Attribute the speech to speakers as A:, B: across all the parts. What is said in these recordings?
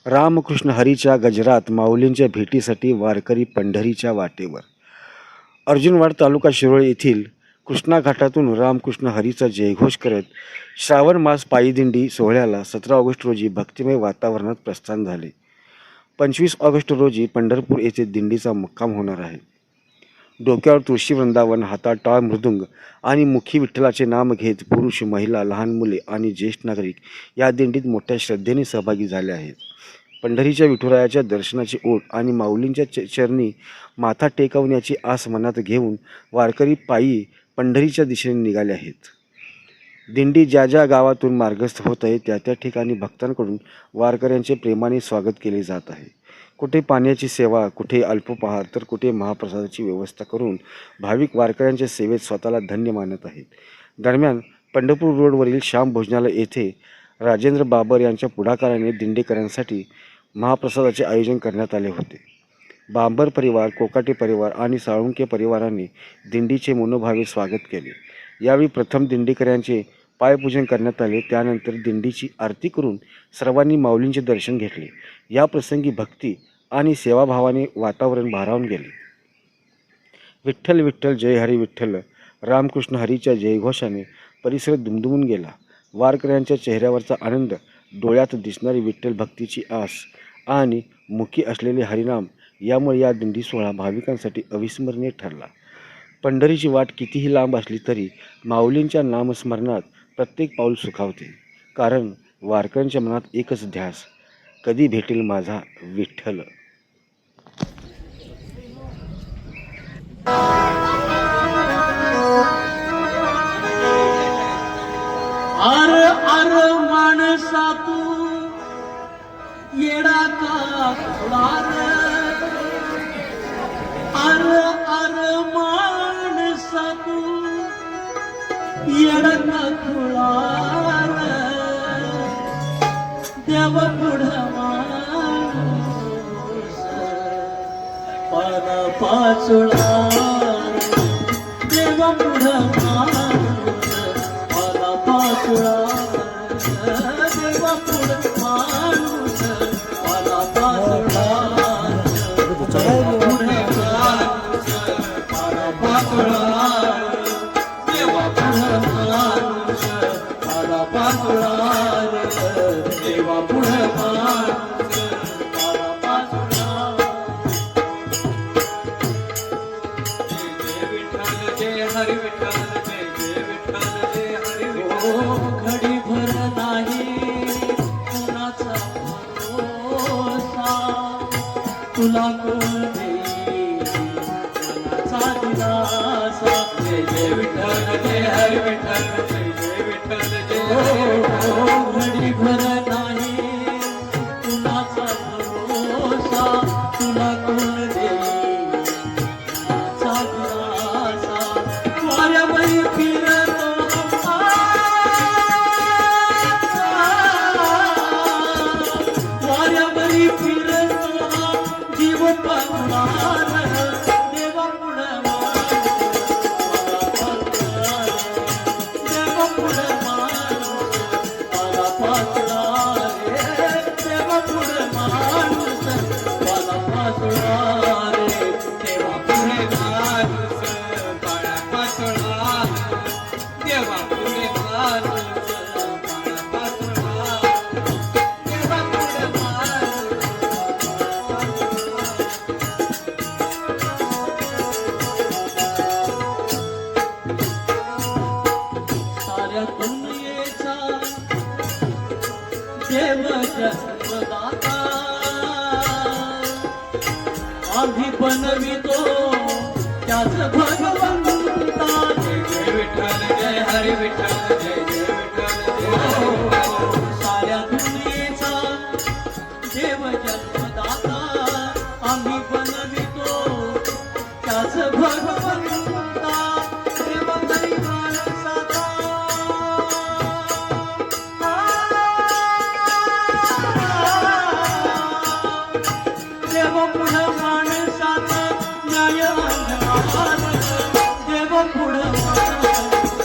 A: रामकृष्ण हरीच्या गजरात माऊलींच्या भेटीसाठी वारकरी पंढरीच्या वाटेवर. अर्जुनवाड तालुका शिरोळ येथील कृष्णा घाटातून रामकृष्ण हरीचा जयघोष करत श्रावण मास पायी दिंडी सोहळ्याला 17 ऑगस्ट रोजी भक्तिमय वातावरणात प्रस्थान झाले. 25 ऑगस्ट रोजी पंढरपूर येथे दिंडीचा मुक्काम होणार आहे. डोक्यावर तुळशी वृंदावन, हातात टाळ मृदुंग आणि मुखी विठ्ठलाचे नाम घेत पुरुष, महिला, लहान मुले आणि ज्येष्ठ नागरिक या दिंडीत मोठ्या श्रद्धेने सहभागी झाले आहेत. पंढरीच्या विठुरायाच्या दर्शनाची ओढ आणि माऊलींच्या चरणी माथा टेकवण्याची आस मनात घेऊन वारकरी पायी पंढरीच्या दिशेने निघाले आहेत. दिंडी ज्या ज्या गावातून मार्गस्थ होत आहे त्या त्या ठिकाणी भक्तांकडून वारकऱ्यांचे प्रेमाने स्वागत केले जात आहे. कुठे पाण्याची सेवा, कुठे अल्पोपहार तर कुठे महाप्रसादाची व्यवस्था करून भाविक वारकऱ्यांच्या सेवेत स्वतःला धन्य मानत आहेत. दरम्यान पंढरपूर रोडवरील श्याम भोजनालय येथे राजेंद्र बाबर यांच्या पुढाकाराने दिंडीकरांसाठी महाप्रसादाचे आयोजन करण्यात आले होते. बांबर परिवार, कोकाटे परिवार आणि साळुंके परिवारांनी दिंडीचे मनोभावे स्वागत केले. यावेळी प्रथम दिंडीकरांचे पायपूजन करण्यात आले. त्यानंतर दिंडीची आरती करून सर्वांनी माऊलींचे दर्शन घेतले. या प्रसंगी भक्ती आणि सेवाभावाने वातावरण भारावून गेले. विठ्ठल विठ्ठल जय हरी विठ्ठल, रामकृष्ण हरीच्या जयघोषाने परिसर दुमदुमून गेला. वारकऱ्यांच्या चेहऱ्यावरचा आनंद, डोळ्यात दिसणारी विठ्ठल भक्तीची आस आणि मुखी असलेले हरिनाम यामुळे या दिंडी सोहळा भाविकांसाठी अविस्मरणीय ठरला. पंढरीची वाट कितीही लांब असली तरी माऊलींच्या नामस्मरणात प्रत्येक पाऊल सुखावते. कारण वारकऱ्यांच्या मनात एकच ध्यास, कधी भेटेल माझा विठ्ठल.
B: अर अर माणसा तू येडा का खुळार, अर अर माणसा तू येडा का खुळार, देव पुढं माणूस पान पाचोळा, देव पुढं माणूस पान पाचोळा, देव पुढं माणूस पान पाचोळा, देव पुढं माणूस पान पाचोळा, देव पुढं माणूस पान पाचोळा, देव पुढं माणूस पान पाचोळा. हरी विठ्ठल जय जय विठ्ठल जय हरी विठ्ठल. घडी भर नाही कुणाचा भरोसा, तुला कोण देईल मनाचा दिलासा. जय जय विठ्ठल जय हरी विठ्ठल जय जय विठ्ठल जय हरी विठ्ठल. घडी भर नाही कुणाचा भरोसा, तुला कोण देईल मनाचा दिलासा. वाऱ्यावरी फिरतो वाऱ्यावरी फिरतो जीव पावणार, देवा पुढं देवा पुढं माणूस पाला पाचला, देवा पुढं माणूस पाला पाचला, देवा पुढे माणूस पाला पाचला, देवा पुढे माणूस पाला पाचला, देवा पुढे माणूस साऱ्या दुनियेचा देव जन्मदाता, आम्ही बनवितो त्याच भगवंता. जय जय विठ्ठल जय हरी विठ्ठल जय जय विठ्ठल जय. साऱ्या दुनियेचा देव जन्मदाता, आम्ही बनवितो त्याच भगवंता. देव घरी माणसाचा देव पुढं माणसाचा न्याय अंधार, देव पुढं माणसाचा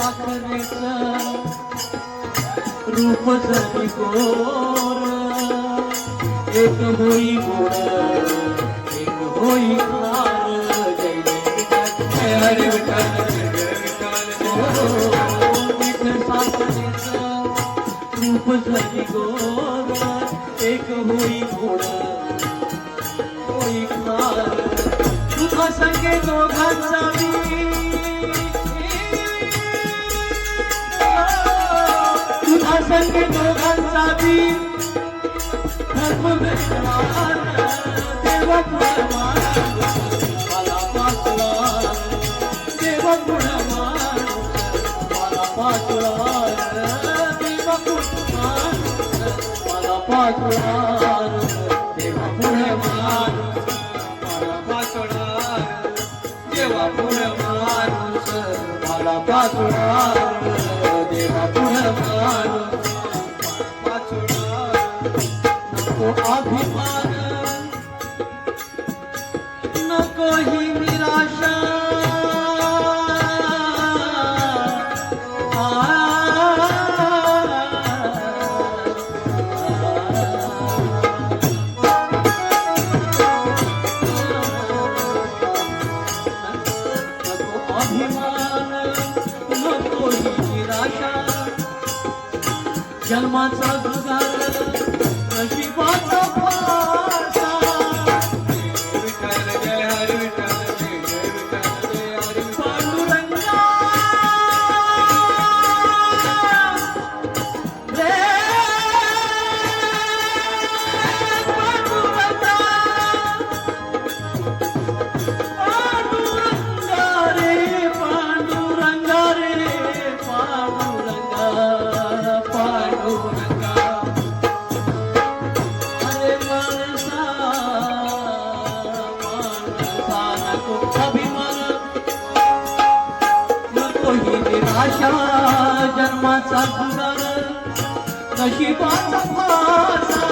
B: साखरेचं रूप जरी गोर एक होई गोड एक होई खार जय जय हरी विठ्ठल जय विठ्ठल विठ्ठल साखरेचं रूप जरी गोर एक होई गोड होई खार तुझा संगे दोघांचा तुझा संगे दोघांचा बी धर्म भेटणार देवा पुढे मला पाचणार देवा पुढे मला पाचणार देवा पुढे मला पाचणार देवा पुढे मला पाचणार देवा पुढे माणूस मला पाचणार देवा पुढे माणूस पाचणार नको अभिमान नको ही निराशा जन्माचा जुगार नशिबाचा फासा विठ्ठल जय हरी विठ्ठल जय जय विठ्ठल जय हरी पांडुरंगा रे पांडुरंगा पांडुरंगा रे पांडुरंगा रे पांडुरंगा अरे माणसा नको अभिमान नको ही निराशा जन्माचा जुगार नशिबाचा फासा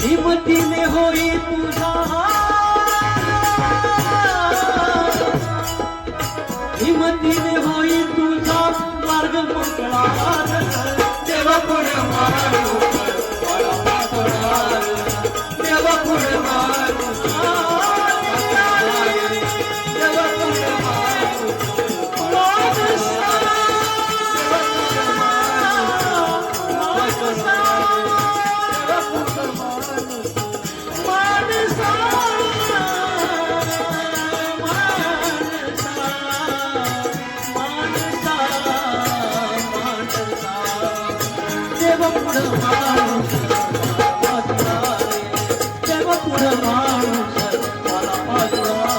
B: हिमतीने होई तुझा हिमतीने होई तुझा मार्ग मोकळा देवा पुढे माणूस मला पाचणार देवा पुढे माणूस देवा पुढे माणूस देवा पुढे माणूस देवा पुढे माणूस मला पाचणार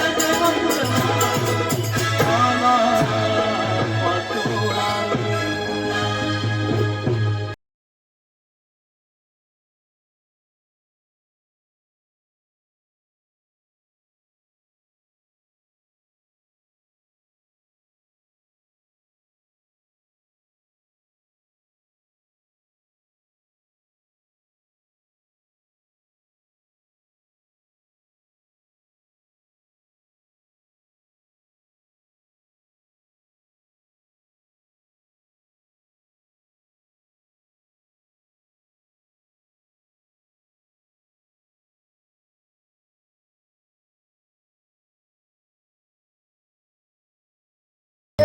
B: देवा पुढे मला पाचणार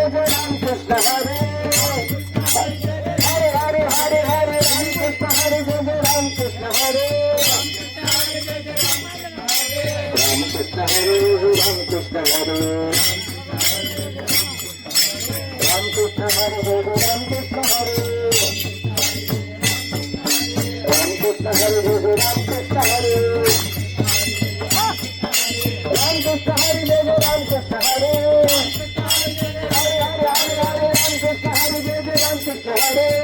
C: Krishna Hare Hare Hare Hare Hare Ram Krishna Hare Jai Jai Ram Krishna Hare Ram Krishna Hare Ram Krishna Hare Ram Krishna Hare Jai Jai Ram Krishna Hare Ram Krishna Hare Jai Jai Ram Krishna Hare Ram Krishna Hare Jai Jai Ram Krishna Hare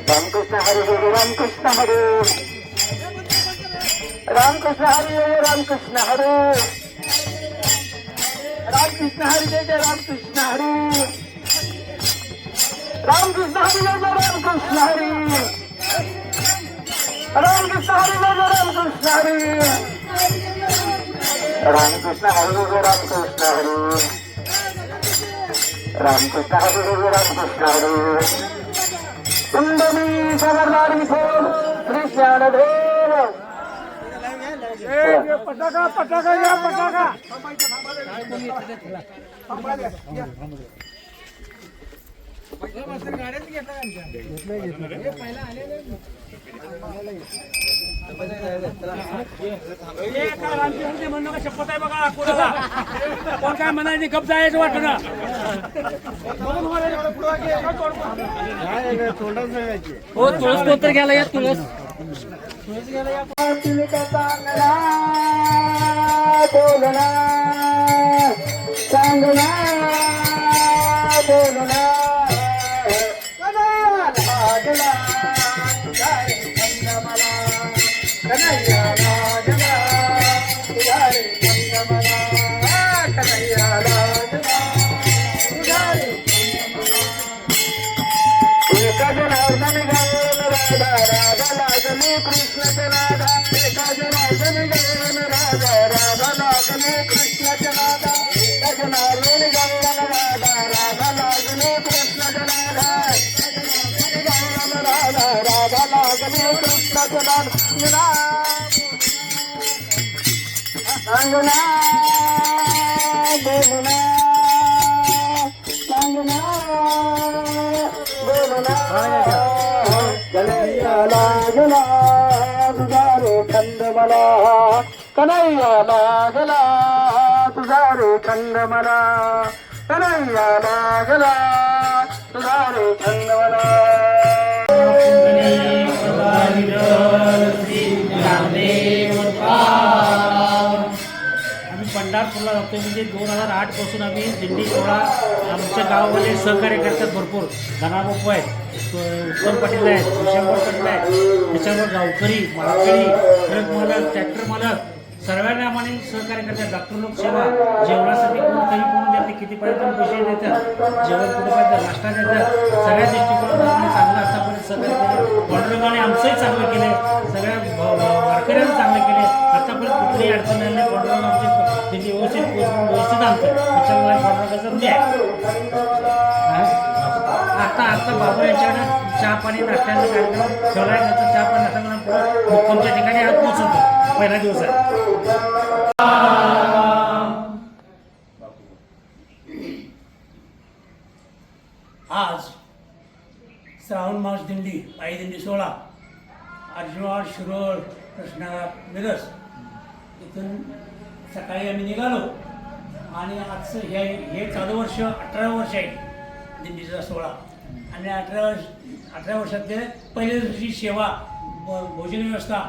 C: Ramkrishna Hare Ramkrishna Hare Ramkrishna Hare Ramkrishna Hare Ramkrishna Hare Ramkrishna Hare Ramakrishna Hari जय रामकृष्ण हरी रामकृष्ण हरी जय रामकृष्ण हरी रामकृष्ण हरी जय रामकृष्ण हरी रामकृष्ण हरी जय रामकृष्ण हरी कुंडली जगन्नाथ श्री ज्ञानदेव
B: पटाका पटाका या पटाका म्हणणं का शपथ आहे बघा कोणाला कोण काय म्हणायचे गप जायचं वाटत ना हो तुळस कोणतर घ्यायला या तुळस
C: बोलना सांगना बोलना लागला तुझारे छंद मला कन्हैया लागला तुझारे छंद मला कन्हैया लागला तुझारे एका जनार्दन गाऊन राधा राधा लागली कृष्णाच्या नादा एका जनार्दन गाऊन राधा राधा लागली कृष्णाच्या नादा एका जनार्दन गाऊन राधा राधा लागली कृष्णाच्या नादा राधा राधा लागली कृष्णाच्या नादा सांगना बोलना सांगना बोलना कन्हैया लागला तुझारे छंद मला कन्हैया लागला तुझारे छंद मला कन्हैया लागला तुझारे छंद मला
B: आम्ही पंढरपूरला जातो म्हणजे 2008 पासून आम्ही दिंडी सोहळा आमच्या गावामध्ये सहकार्य करतात भरपूर धनाबापू आहेत उत्तम पाटील आहेत विशांबर पाटील आहेत त्याच्यावर गावकरी माळकरी ट्रक मालक ट्रॅक्टर मालक सर्वांना आम्हाला सहकार्य करतात डॉक्टर लोक सेवा जेवणासाठी कोण काही करून देते किती पाहिजे पैसे देतात जेवण कुठे पाहिजे नाश्ता देतात सगळ्या दृष्टिकोनातून आम्ही चांगलं आतापर्यंत सहकार्य केलं पांडुरंगाने आमचंही चांगलं केलं सगळ्या वारकऱ्यांना चांगलं केलं आतापर्यंत कुठलीही अडचण नाही पांडुरंग आमची त्यांची व्यवस्थित व्यवस्थित आणतं त्याच्यामुळे पांडुरंगाचं म्हणजे आता बाबू यांच्याकडे चहा पाणी नाश्त्याचा कार्यक्रम ठेवला आहे त्याचा चहा पाणी नाश्ता करून मुक्कामच्या ठिकाणी आज पोहोचवतो पहिला दिवस आहे आज श्रावण मास दिंडी पायी दिंडी सोहळा अर्जुनवाड शिरोळ कृष्णा मिरज इथून सकाळी आम्ही निघालो आणि आजचं हे चालू वर्ष 18 वर्ष आहे दिंडीचा सोहळा आणि 18 वर्षातले पहिल्या दिवशी सेवा भोजन व्यवस्था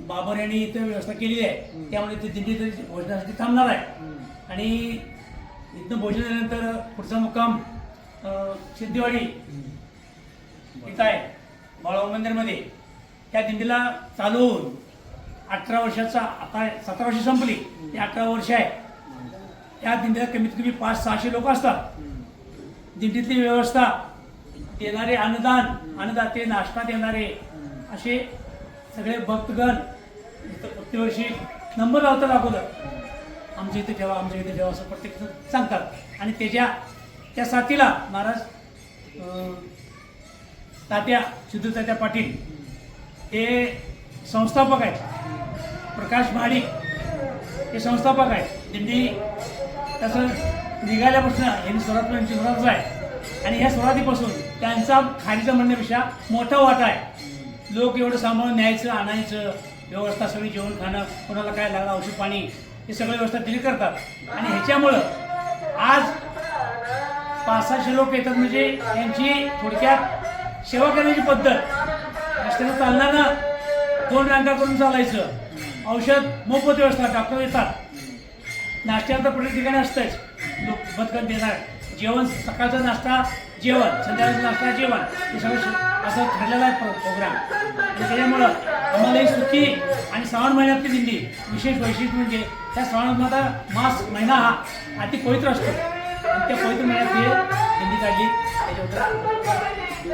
B: बाबर यांनी इथं व्यवस्था केलेली आहे त्यामुळे ते दिंडी भोजनासाठी थांबणार आहे आणि इथनं भोजन झाल्यानंतर पुढचा मुक्काम सिद्धीवाडी इथं आहे बाळाव मंदिरमध्ये त्या दिंडीला चालू होऊन 18 वर्षाचा आता 17 वर्ष संपली ती 18 वर्ष आहे त्या दिंडीला कमीत कमी 500-600 लोक असतात दिंडीतली व्यवस्था देणारे अन्नदाते नाश्ता देणारे असे सगळे भक्तगण प्रतिवर्षी नंबर लावतात अगोदर आमच्या इथे ठेवा असं प्रत्येक सांगतात आणि त्या साथीला महाराज तात्या सिद्धू पाटील हे संस्थापक आहेत प्रकाश महाडिक हे संस्थापक आहेत दिंडी तसं निघाल्यापासून यांनी यांची सुरुवात आहे आणि ह्या सुरुवातीपासून त्यांचा खालीचा म्हणण्यापेक्षा मोठा वाटा आहे लोक एवढं सांभाळून न्यायचं आणायचं व्यवस्था सगळी जेवण खाणं कोणाला काय लागलं औषध पाणी हे सगळी व्यवस्था दिली करतात आणि ह्याच्यामुळं आज 500-600 लोक येतात म्हणजे यांची थोडक्यात सेवा करण्याची पद्धत रस्त्यानं चालताना 2 रांगा करून चालायचं औषध मोफत व्यवस्था डॉक्टर येतात नाश्त्याला तर प्रत्येक ठिकाणी असतंच लोक बदकन देणार जेवण सकाळचा नाश्ता जेवण संध्याकाळचा नाश्ता जेवण हे सगळं असं ठरलेलं आहे प्रोग्राम आणि त्याच्यामुळं आम्हाला ही सुट्टी आणि श्रावण महिन्यातली दिंडी विशेष वैशिष्ट्य म्हणजे त्या श्रावण मास महिना हा अति पवित्र असतो आणि त्या पवित्र महिन्यात दिंडी काढली त्याच्याबद्दल